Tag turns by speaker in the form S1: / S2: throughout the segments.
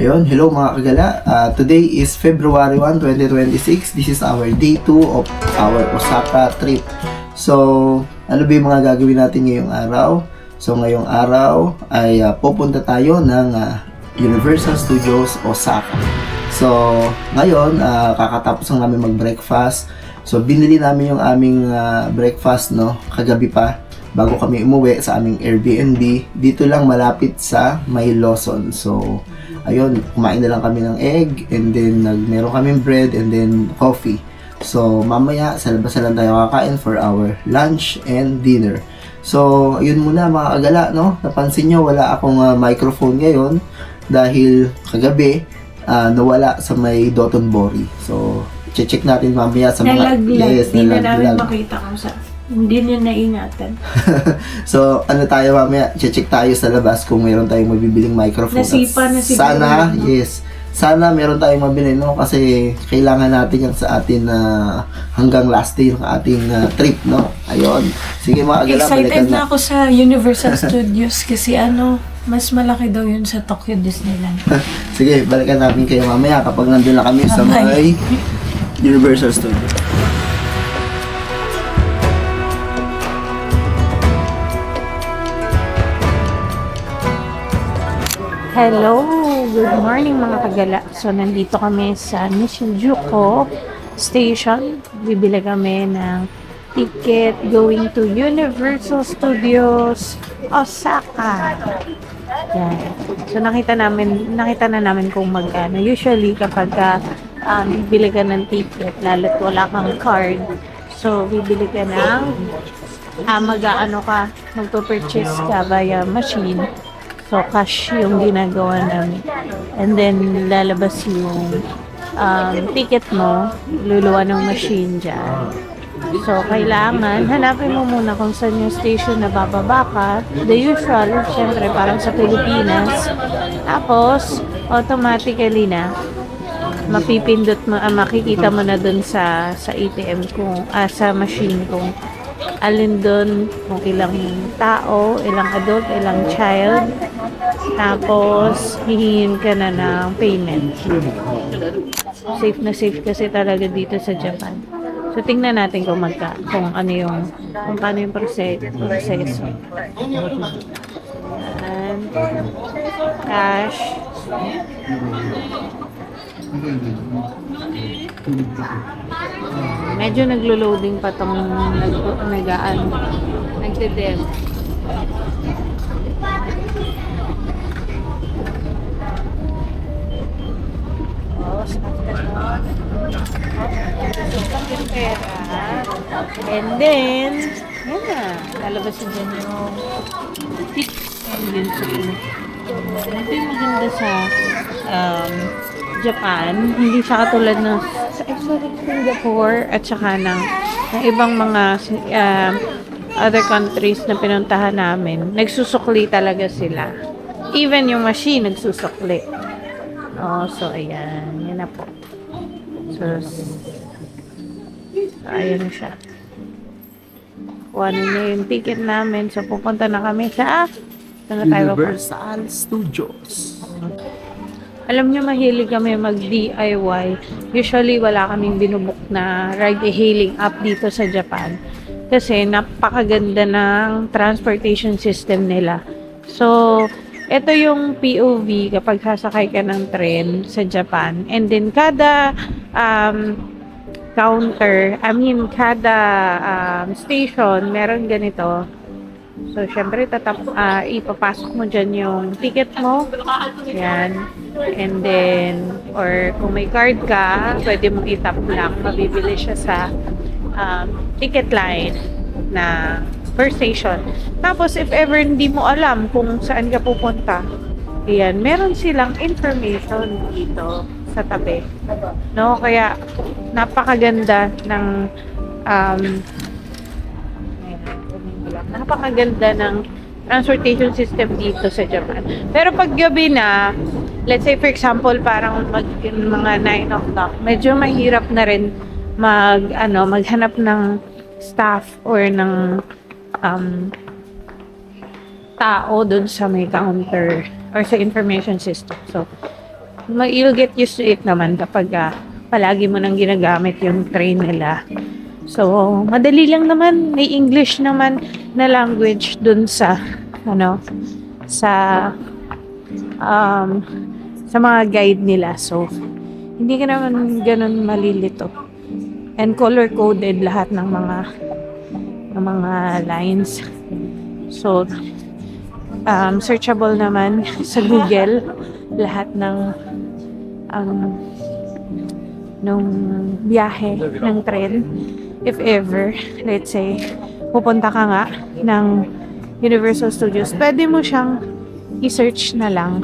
S1: Ayun, hello mga kagala. Today is February 1, 2026. This is our day 2 of our Osaka trip. So, ano ba yung mga gagawin natin ngayong araw? So, ngayong araw ay pupunta tayo ng Universal Studios Osaka. So, ngayon, kakatapos lang namin mag-breakfast. So, binili namin yung aming breakfast, no, kagabi pa, bago kami umuwi sa aming Airbnb. Dito lang malapit sa May Lawson. So, ayun, kumain na lang kami ng egg, and then meron kaming bread, and then coffee. So, mamaya, sa labas na lang tayo kakain for our lunch and dinner. So, ayun muna mga kagala, no? Napansin nyo, wala akong microphone ngayon dahil kagabi, nawala sa may Dotonbori. So, check natin mamaya sa mga...
S2: Nalaglag.
S1: Yes,
S2: Hindi na namin
S1: nalaglag.
S2: makita kung sa... Hindi niya naingatan.
S1: So, ano tayo mamaya, check tayo sa labas kung meron tayong mabibiling microphone.
S2: Nasipa
S1: At
S2: na siguro.
S1: sana, yes. Sana meron tayong mabili, no? Kasi kailangan natin yan sa atin na hanggang last day ng ating trip, no? Ayun. Sige mga agala,
S2: Excited
S1: balikan
S2: na ako sa Universal Studios kasi mas malaki daw yun sa Tokyo Disneyland.
S1: Sige, balikan natin kayo mamaya kapag nandun na kami sa may Universal Studios.
S2: Hello! Good morning mga kagala. So, nandito kami sa Nishinjuku Station. Bibili kami ng ticket going to Universal Studios Osaka. Yan. So, nakita na namin kung magkano. Usually, kapag bibili ka ng ticket, lalo't wala kang card, so, bibili ka ng magpo-purchase ka via machine. So, cash yung ginagawa namin. And then, lalabas yung ticket mo, luluwa ng machine dyan. So, kailangan, hanapin mo muna kung saan yung station na bababa ka. The usual, syempre, parang sa Pilipinas. Tapos, automatically na, mapipindot mo, makikita mo na dun sa ATM kung, sa machine kung alin dun, kung ilang tao, ilang adult, ilang child. Tapos, hihingin ka na ng payment. Safe na safe kasi talaga dito sa Japan. So, tingnan natin kung paano yung proseso. And, cash. Medyo naglo-loading pa tong nagde-dem. Yung pera. And then, yan na. Lalabas yun dyan yung tip. And yun sa ito yung maganda sa Japan. Hindi siya katulad ng sa Singapore at saka ng ibang mga other countries na pinuntahan namin. Nagsusukli talaga sila. Even yung machine nagsusukli. So ayan. Yan na po. So ayan na siya. Kuha na niya yung ticket namin. So pupunta na kami sa
S1: Universal Studios.
S2: Alam nyo, mahilig kami mag-DIY. Usually, wala kaming binubuk na ride-hailing app dito sa Japan. Kasi napakaganda ng transportation system nila. So, ito yung POV kapag sasakay ka ng tren sa Japan. And then, kada kada station, meron ganito. So, syempre, ipapasok mo dyan yung ticket mo. Yan. And then, or kung may card ka, pwede mong itap lang. Mabibili siya sa ticket line na per station. Tapos, if ever hindi mo alam kung saan ka pupunta, yan, meron silang information dito sa tabi. No? Kaya, napakaganda ng transportation system dito sa Japan. Pero pag gabi na, let's say for example, parang mga 9 o'clock, medyo mahirap na rin maghanap ng staff or ng tao dun sa may counter or sa information system. So, you'll get used to it naman kapag palagi mo nang ginagamit yung train nila. So, madali lang naman. May English naman na language dun sa, sa mga guide nila. So, hindi ka naman ganun malilito. And color-coded lahat ng mga lines. So, searchable naman sa Google lahat nung biyahe ng tren. If ever, let's say, pupunta ka nga ng Universal Studios, pwede mo siyang i-search na lang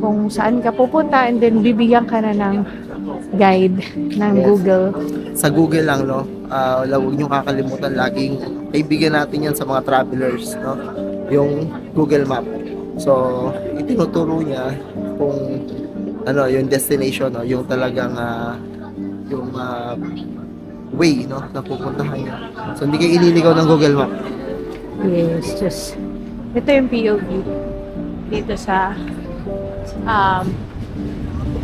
S2: kung saan ka pupunta and then bibigyan ka na ng guide ng Google.
S1: Sa Google lang, no? Huwag nyo kakalimutan laging kaibigan natin yan sa mga travelers, no? Yung Google Map. So, itinuturo niya kung yung destination, no? Yung talagang yung way, no? Na pupuntahan niya. So, hindi kayo ililigaw ng Google Map.
S2: Yes, just ito yung POV dito sa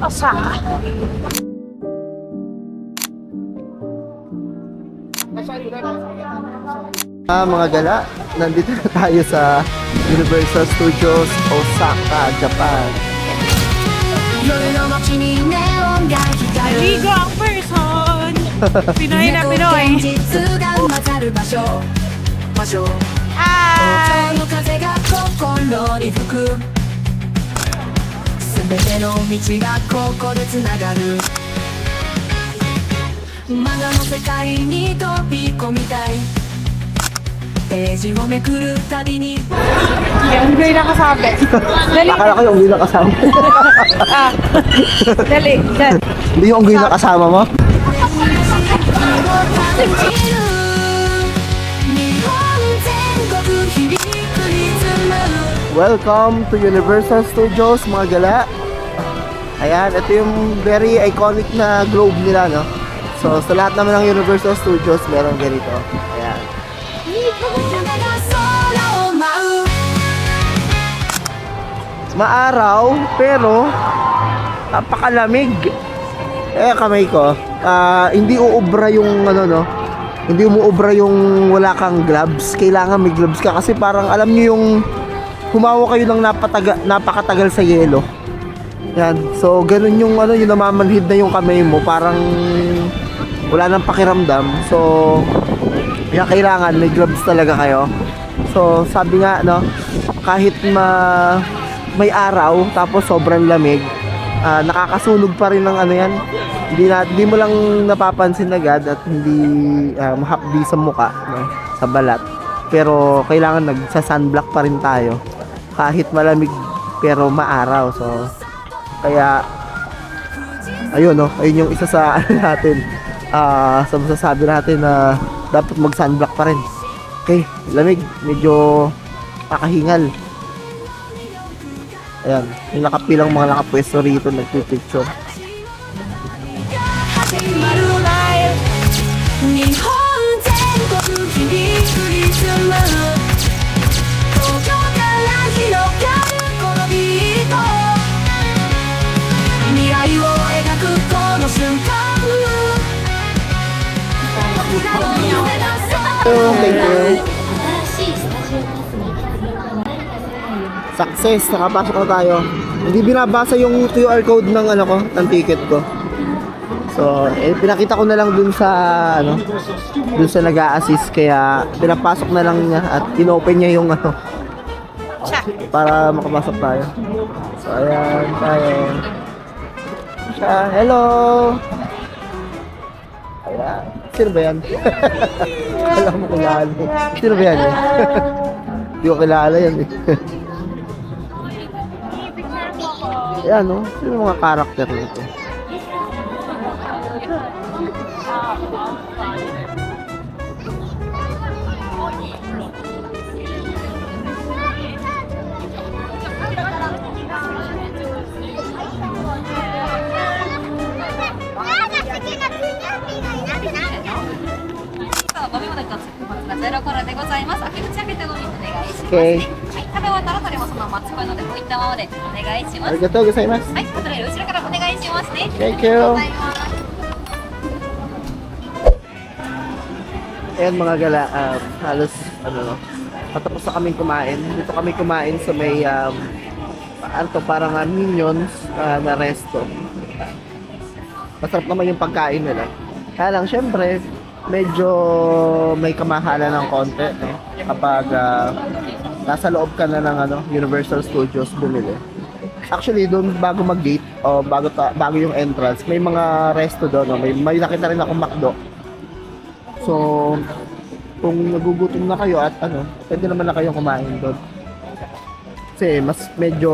S2: Osaka.
S1: Mga gala, nandito na tayo sa Universal Studios Osaka, Japan.
S2: Ligo ang person! Pinoy na Pinoy! Hi!
S3: 全ての道がここでつながる漫画の世界に飛び込みたいページをめくるたびに
S2: Yung gray na kasabi. Dali.
S1: Akala ko yung unggoy na kasama.
S2: Dali. Dali.
S1: Hindi yung unggoy na kasama mo?
S3: 日本全国響くリズム
S1: Welcome to Universal Studios, mga gala. Ayan, ito yung very iconic na globe nila, no? So, sa lahat naman ng Universal Studios, meron ganito. Ayan. Maaraw, pero napakalamig. Kamay ko. Hindi uubra yung no? Hindi umuubra yung wala kang gloves. Kailangan may gloves ka kasi parang alam niyo yung humawa kayo ng napakatagal sa yelo. Yan. So, ganun yung yung namamanhid na yung kamay mo, parang wala nang pakiramdam. So, kailangan may gloves talaga kayo. So, sabi nga, no, kahit may araw, tapos sobrang lamig, nakakasunog pa rin ng yan. Hindi mo lang napapansin agad at hindi mahapdi sa muka, no, sa balat. Pero kailangan nagsa-sunblock pa rin tayo kahit malamig pero maaraw. So kaya ayun, no, ayun yung isa sa natin sa masasabi natin na dapat mag-sunblock pa rin. Okay, lamig, medyo kakahingal. Ayan, yung nakapilang mga nakapwesto rito nagpipicture.
S3: 日本全国響くリズム東京から広がるこのビート未来を描くこの瞬間
S1: Thank you. Success, nakapasok na tayo. Hindi binabasa yung QR code ng ng ticket ko. So, pinakita ko na lang dun sa dun sa nag-a-assist, kaya pinapasok na lang niya at inopen niya yung para makapasok tayo. So, ayan tayo. Hello. Ayan. Sino ba yan? Alam mo kilala. Sino ba yan? Hindi ko kilala yan eh. Ayan, no? Sino yung mga karakter nito? Okay.
S3: はたらたれもそのまま使うので、こういったままでお願いします。
S1: Arigatou gozaimasu.
S3: はい、あとで後ろからお願いしますね。
S1: Thank you.
S3: ありがとうございます。
S1: Ayan mga gala, halos patapos na kaming kumain. Dito kami kumain sa may ano to, parang Minions na resto. Masarap naman yung pagkain nila. Kaya lang, syempre, medyo may kamahalan ng konti, no? Kapag nasa loob ka na ng Universal Studios bumili. Actually, doon bago mag-gate, o bago yung entrance, may mga resto doon, no? May nakita rin akong McDo. So, kung nagugutom na kayo at pwede naman na kayong kumain doon. Kasi mas medyo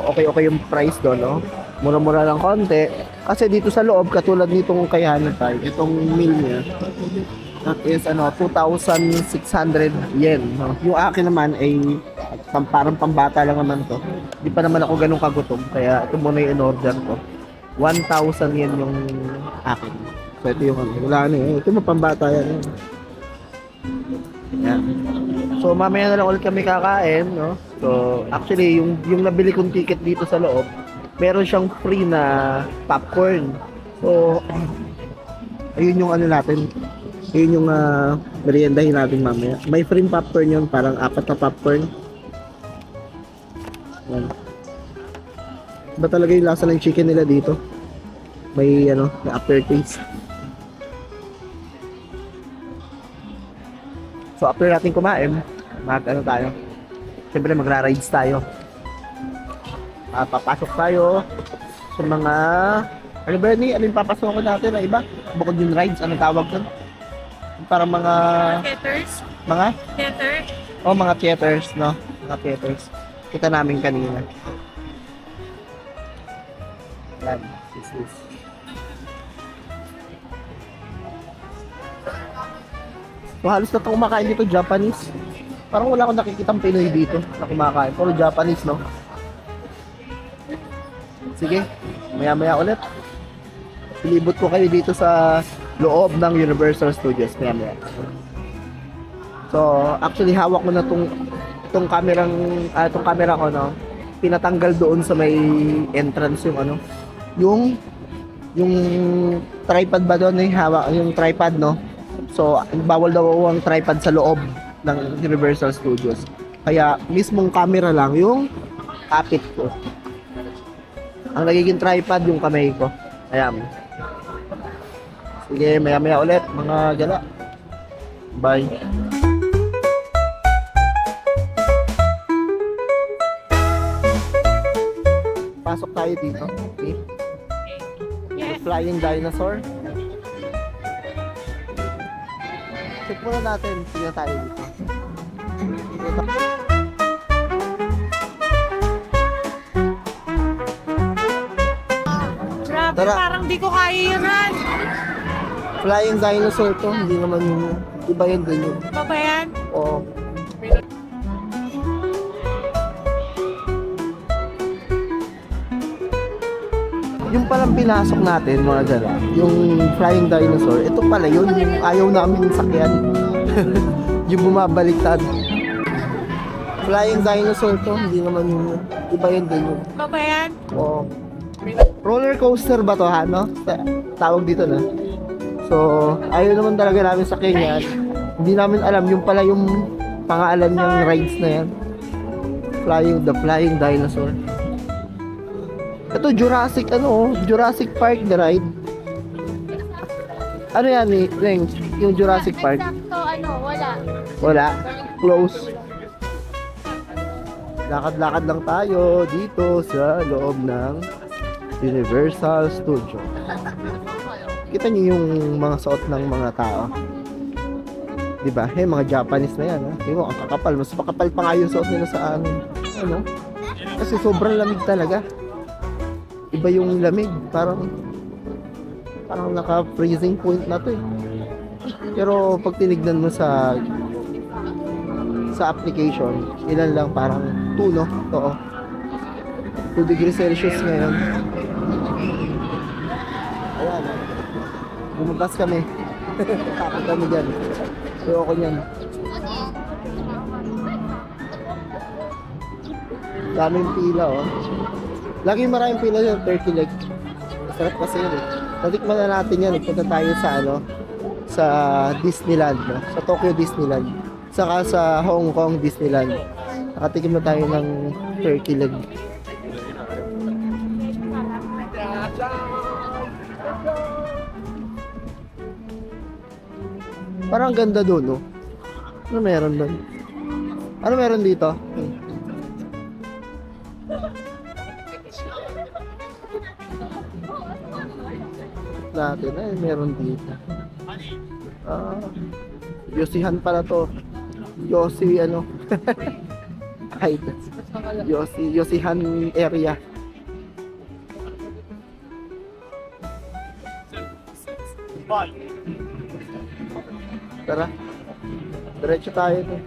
S1: okay yung price doon, no? Mura-mura lang konti. Kasi dito sa loob, katulad nitong kay Hanatay, itong meal niya, that is 2,600 yen. No? Yung akin naman ay parang pambata lang naman to. Hindi pa naman ako ganun kagutom, kaya ito muna yung in-order ko. 1,000 yen yung akin. So ito yung wala na eh. Ito yung pambata yan. Yan. So mamaya na lang ulit kami kakain, no? So actually yung nabili kong ticket dito sa loob, meron siyang free na popcorn. So ayun yung natin. Ayun yung meriendahin natin mamaya. May free popcorn yun, parang 4 na popcorn. Yan. Ba talaga yung lasa ng chicken nila dito? May may aftertaste. So after natin kumain, tayo. Siyempre magra-rides tayo. Papasok tayo sa mga ano ba ni? Ano yung papasok natin na iba? Bukod yung rides, anong tawag doon? Para mga
S2: Theaters?
S1: mga
S2: Theater?
S1: mga theaters, no? Mga theaters. Kita namin kanina. Yan, this. So, halos na itong kumakain dito, Japanese. Parang wala akong nakikitang Pinoy dito na kumakain. Puro Japanese, no? Sige, maya-maya ulit. Pilibot ko kayo dito sa loob ng Universal Studios, maya-maya. So, actually, hawak ko na itong camera ko, no? Pinatanggal doon sa may entrance yung yung tripod ba doon yung hawak, yung tripod, no? So, bawal daw ang tripod sa loob ng Universal Studios. Kaya, mismong camera lang yung kapit ko. Ang nagiging tripod yung kamay ko. Ayan. Sige, maya-maya ulit, mga gala. Bye. Pasok tayo dito. Okay.
S2: Yes.
S1: Flying dinosaur. Check muna natin. Tingnan tayo dito.
S2: Grabe,
S1: Tara.
S2: parang di ko kaya yun, Han.
S1: Flying dinosaur to. Hindi naman yung iba yun din yun.
S2: Ano ba yan?
S1: Oo. Yung palang pinasok natin, mga dala, yung flying dinosaur, ito pala yun, yung ayaw namin sakyan. Yung bumabaliktad. Flying dinosaur to, hindi naman yung iba yun din yun.
S2: Ano ba yan?
S1: Oo. Roller coaster ba to, ha, no? Tawag dito na. So, ayaw naman talaga namin sakyan yan. Hindi namin alam, yung pala yung pangalan niyang rides na yan. The flying dinosaur. Ito Jurassic Park the ride. Ano yan eh, Reng? Yung Jurassic Park.
S2: Sakto, wala.
S1: Wala. Close. Lakad-lakad lang tayo dito sa loob ng Universal Studio. Kita niyo yung mga suot ng mga tao. Diba? Mga Japanese na yan. Tingnan mo, ang kakapal. Mas makapal pa nga yung suot nila sa kasi sobrang lamig talaga. Iba yung lamig, parang naka-freezing point na to eh. Pero pag tinignan mo sa application, ilan lang, parang 2, no? Oo. 2 degrees Celsius ngayon. Ayan, bumabas kami. Takot kami dyan. Ayoko nyan. Daming pila, oh. Laging maraming pila yung turkey leg. Sarap kasi yun, eh. Natikman na natin yan. Nagpunta tayo sa, sa Disneyland, no? Sa Tokyo Disneyland. Saka sa Hong Kong Disneyland. Nakatikim na tayo ng turkey leg. Parang ganda doon, no? Ano meron doon? Ano meron dito? Natin, ay meron dito. Yosihan pala to. Yosi ano? Ay, Yosihan area. Tara. Diretso tayo to.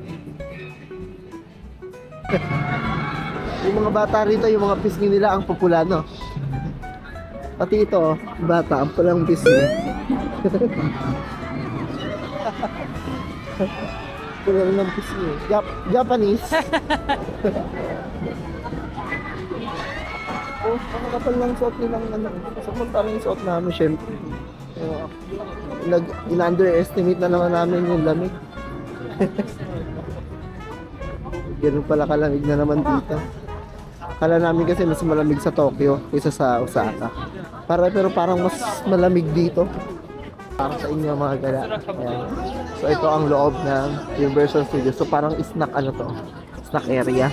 S1: Yung mga bata rito, yung mga pisngi nila ang popular, no? Pati ito, bata, ang palang pisngi. Pulang ng pisngi. Japanese. Oh, ang kapal ng suot nilang ano. Samantalang yung suot namin, syempre. In-underestimate na naman namin yung lamig. Ganun pala kalamig na naman dito. Kala namin kasi mas malamig sa Tokyo kaysa sa Osaka. Pero parang mas malamig dito. Para sa inyo mga gala. Ayan. So ito ang loob ng Universal Studios. So parang snack ano to? Snack area.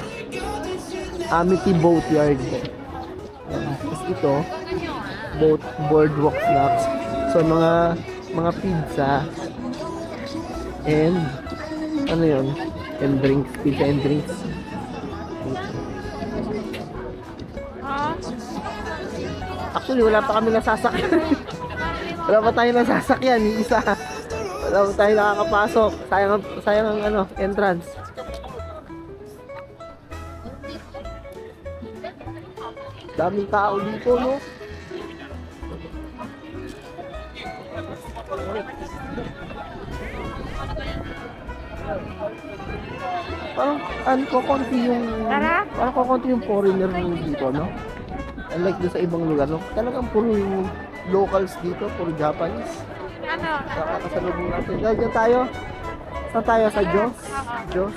S1: Amity Boatyard. Tapos ito, boardwalk snacks. So mga pizza and ano yun? And drinks, pizza and drinks. Actually, wala pa kami nasasakyan. Wala pa tayo nasasakyan, yung isa. Wala pa tayo nakakapasok. Sayang ang ano, entrance. Daming tao dito, no? Parang kukunti yung foreigner dito, no? Unlike dun sa ibang lugar, no? Talagang puro yung locals dito, puro Japanese. Nakakasalubong natin. Diyan tayo. Saan tayo? Sa Diyos? Diyos?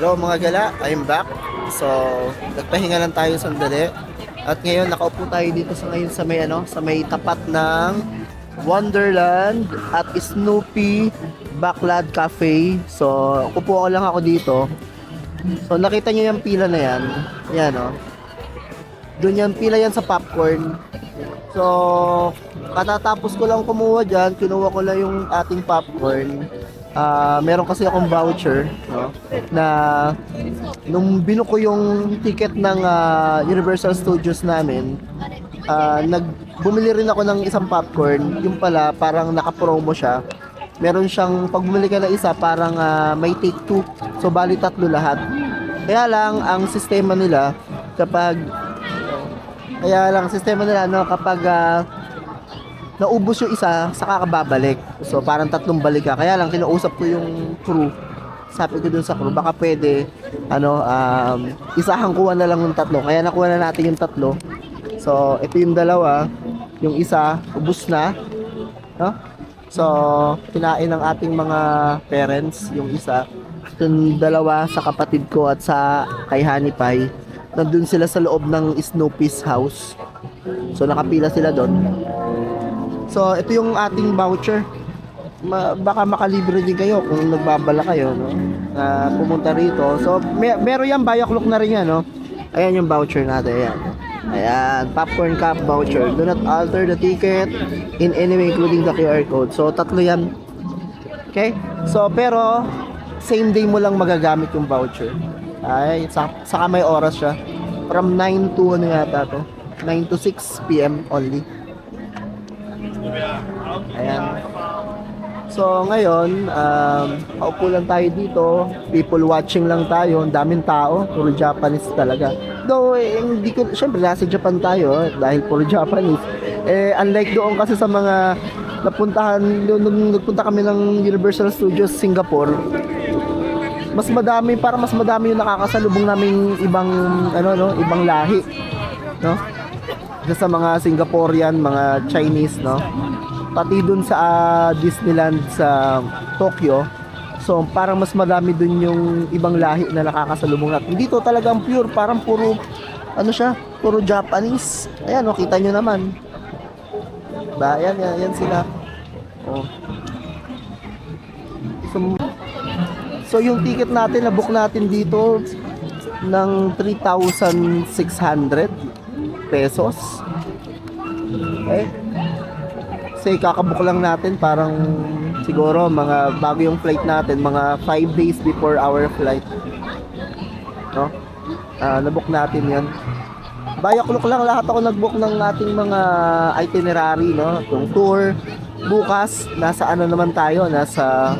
S1: Hello mga gala, I'm back. So, nagpahinga lang tayo sandali. At ngayon nakaupo tayo dito sa may tapat ng Wonderland at Snoopy Backlad Cafe. So, upo lang ako dito. So, nakita niyo yung pila na yan. Yan, oh. Doon yung pila yan sa popcorn. So, katatapos ko lang kumuha dyan, kinuha ko lang yung ating popcorn. Meron kasi akong voucher, no, na nung binuko ko yung ticket ng Universal Studios namin, bumili rin ako ng isang popcorn. Yung pala, parang naka-promo siya. Meron siyang, pag bumili ka ng isa, parang may take two. So, bali 3 lahat. Kaya lang, ang sistema nila, kapag naubos yung isa, saka ka babalik. So, parang 3 balik ka. Kaya lang, kinausap ko yung crew. Sabi ko dun sa crew, baka pwede, isahan kuha na lang yung 3. Kaya nakuha na natin yung 3. So, ito yung 2. Yung isa, ubos na. No? So, kinain ng ating mga parents, yung isa. Yung 2 sa kapatid ko at sa kay Honey Pie. Nandun sila sa loob ng Snoopy's house. So, nakapila sila doon. So, ito yung ating voucher. Baka makalibre din kayo kung nagbabala kayo, no? Pumunta rito. So, meron yan, buy o'clock na rin yan, no? Ayan yung voucher natin, ayan. Ayan, popcorn cup voucher. Do not alter the ticket in any way including the QR code. So, tatlo yan. Okay? So, pero, same day mo lang magagamit yung voucher. Ay, saka may oras siya. From 9 to, ano yata to? 9 to 6 p.m. only. Ayan. So, ngayon, paupo lang tayo dito. People watching lang tayo. Ang daming tao. Puro Japanese talaga. Though, hindi ko, syempre, nasa Japan tayo dahil puro Japanese. Unlike doon kasi sa mga napuntahan, nung nagpunta kami ng Universal Studios Singapore, mas madami, parang mas madami yung nakakasalubong naming ibang, ibang lahi. No? Sa mga Singaporean, mga Chinese, no? Pati dun sa Disneyland sa Tokyo. So, parang mas madami dun yung ibang lahi na nakakasalubong natin. Dito talagang pure, parang puro, puro Japanese. Ayan, kita nyo naman. Ba, yan sila. Oh. So, yung ticket natin, na-book natin dito ng 3,600 pesos. Okay? Kasi kakabook lang natin, parang siguro mga bago yung flight natin, mga 5 days before our flight. No? Na-book natin yan. Bayaklok lang lahat ako nag-book ng ating mga itinerary, no? Yung tour. Bukas, nasa naman tayo? Nasa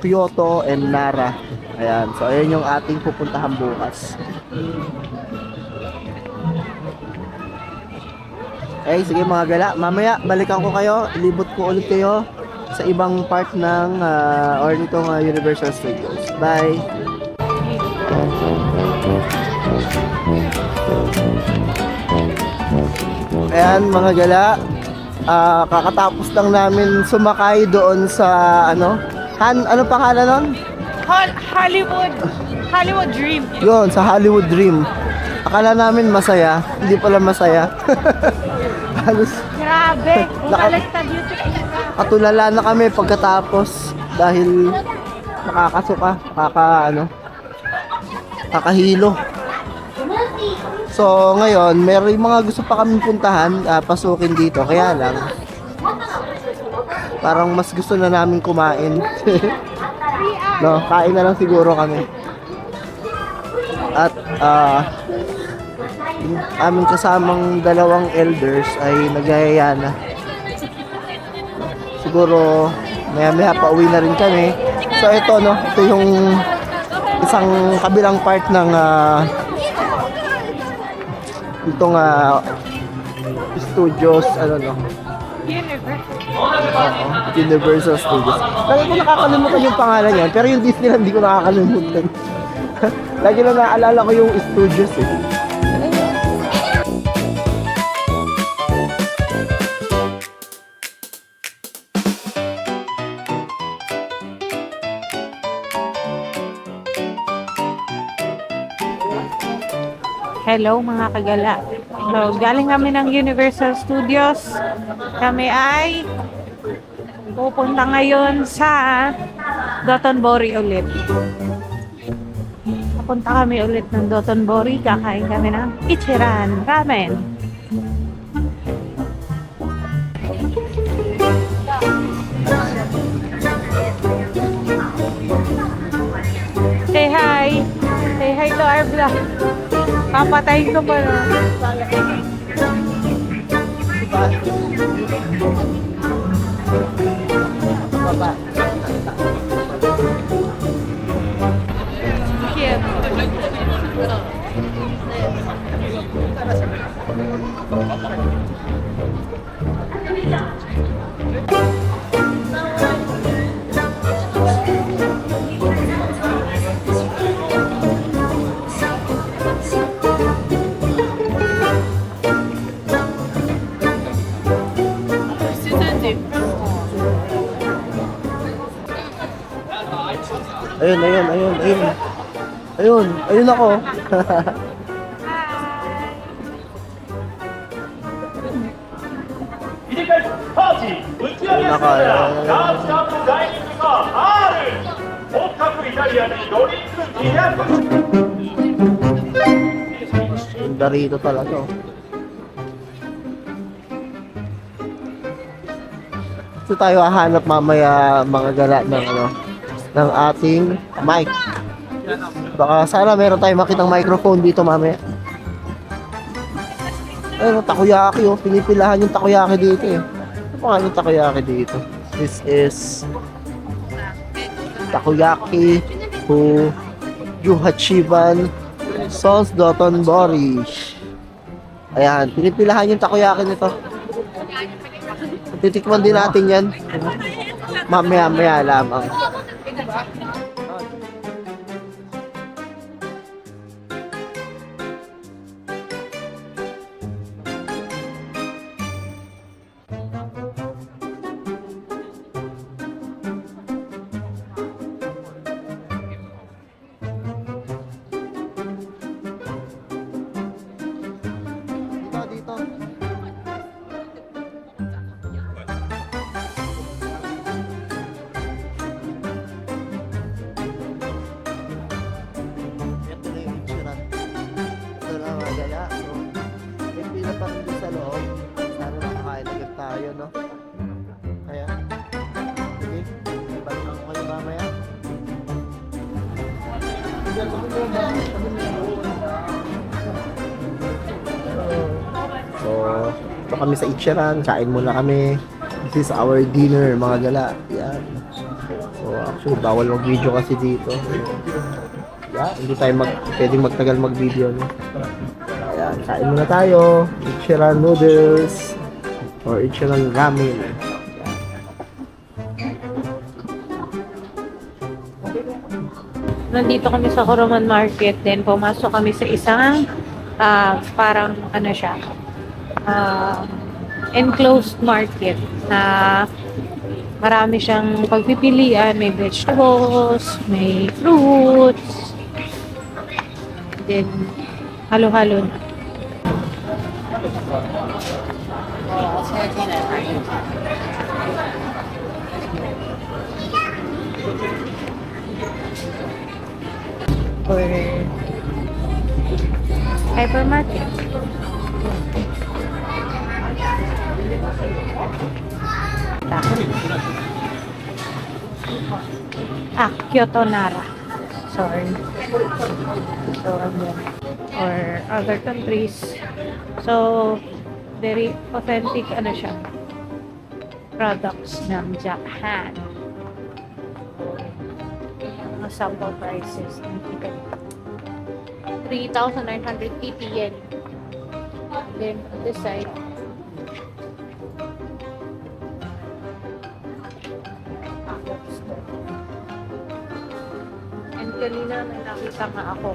S1: Kyoto and Nara. Ayan. So, ayan yung ating pupuntahan bukas. Sige mga gala. Mamaya, balikan ko kayo. Ilibot ko ulit kayo sa ibang part ng or nitong Universal Studios. Bye! Ayan mga gala. Kakatapos lang namin sumakay doon sa ano pangalan nun?
S2: Hollywood Dream.
S1: Yun, sa Hollywood Dream. Akala namin masaya, hindi pala masaya. Halos
S2: Grabe, bumaliktad yung
S1: katulala na kami pagkatapos dahil nakakasuka, kakahilo. So ngayon, meron mga gusto pa kaming puntahan, pasukin dito, kaya lang parang mas gusto na namin kumain. No, kain na lang siguro kami. At yung aming kasamang dalawang elders ay nagyayaya na. Siguro maya pa uwi na rin kami. So ito yung isang kabilang part ng itong studios, Universal Studios. Lagi ko nakakalimutan yung pangalan yan, pero yung Disneyland hindi ko nakakalimutan. Lagi na naalala ko yung studios
S2: Hello mga kagala. So, galing kami ng Universal Studios. Kami ay pupunta ngayon sa Dotonbori ulit. Papunta kami ulit ng Dotonbori. Kakain kami ng Ichiran Ramen. Say hi! Say hi to our vlog. Papatayin ko pa na.
S1: Baba. Ayun ako. Ganda rito talaga. Oh. So tayo hahanap mamaya mga gala ng ng ating mic. Baka sana meron tayong makitang microphone dito mamaya. Ayun, takoyaki oh. Pinipilahan yung takoyaki dito eh. Ano pa nga yung takoyaki dito? This is takoyaki to Yuhachiban Sauce Doton Borish. Ayan, pinipilahan yung takoyaki nito. Titikman din natin yan. Mamaya-maya lamang. Dito. Ito na yung insurance. Ito na mga gala. So, may pila pa rin doon sa loob. Sana makakain agad tayo, no? Kaya, sige. Balik ako kayo mamaya. So, ito kami sa Ichiran. Kain muna kami. This is our dinner, mga gala. Yan. So, actually, bawal mag-video kasi dito. Yeah, hindi tayo pwedeng magtagal mag-video. No? Ayan, kain muna tayo. Ichiran noodles or Ichiran ramen. Ayan.
S2: Nandito kami sa Koroman Market, then pumasok kami sa isang parang ano siya, enclosed market na marami siyang pagpipilian. May vegetables, may fruits, then halo-halo na. Or hypermarket. Kyoto Nara. Sorry. So, or other countries. So, very authentic ano siya. Products ng Japan. Mga sample prices. 3,980 yen. And then on this side, and kanina may nakita nga ako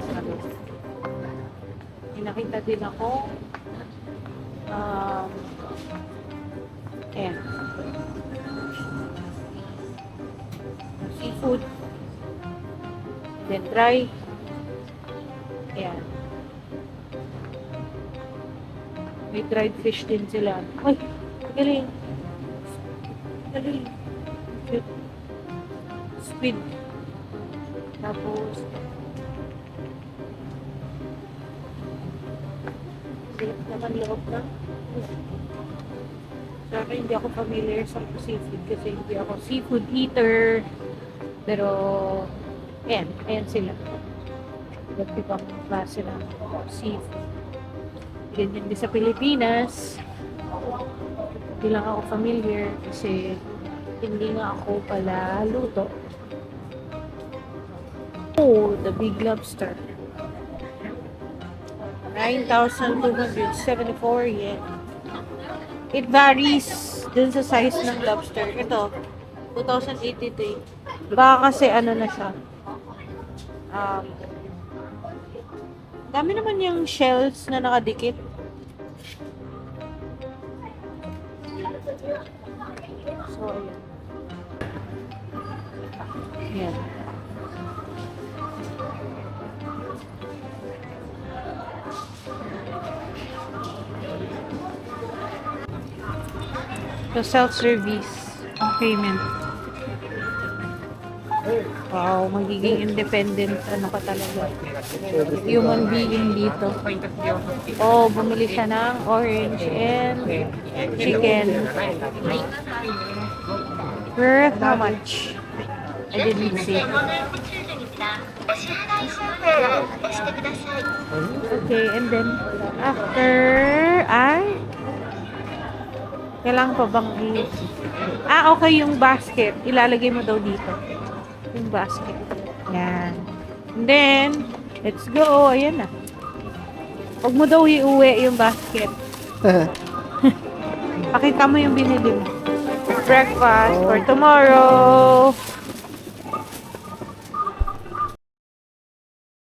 S2: may nakita din ako ayan, seafood, then dry. Ayan. May dried fish din sila. Ay! Galing! Galing! Cute. Squid. Tapos silip naman loob na. Sa akin, hindi ako familiar sa seafood kasi hindi ako seafood eater. Pero ayan. Ayan sila. Iba't ibang klase ng seafood. Ganyan din sa Pilipinas. Hindi lang ako familiar kasi hindi nga ako pala luto. Oh, the big lobster. 9,274 yen. It varies dun sa size ng lobster. Ito, 2,083. Baka kasi ano na siya. Dami naman yung shells na nakadikit. So, ayan. Ayan. So, self-service payment. Wow, magiging independent ano ka talaga. Human being dito. Oh, bumili siya ng orange and chicken. Worth how much? I didn't see. Okay, and then after kailangan pa bang okay, yung basket. Ilalagay mo daw dito. Yung basket. Yan. And then, let's go. Ayan na. Huwag mo daw iuwi yung basket. Pakita mo yung binili mo. Breakfast for tomorrow.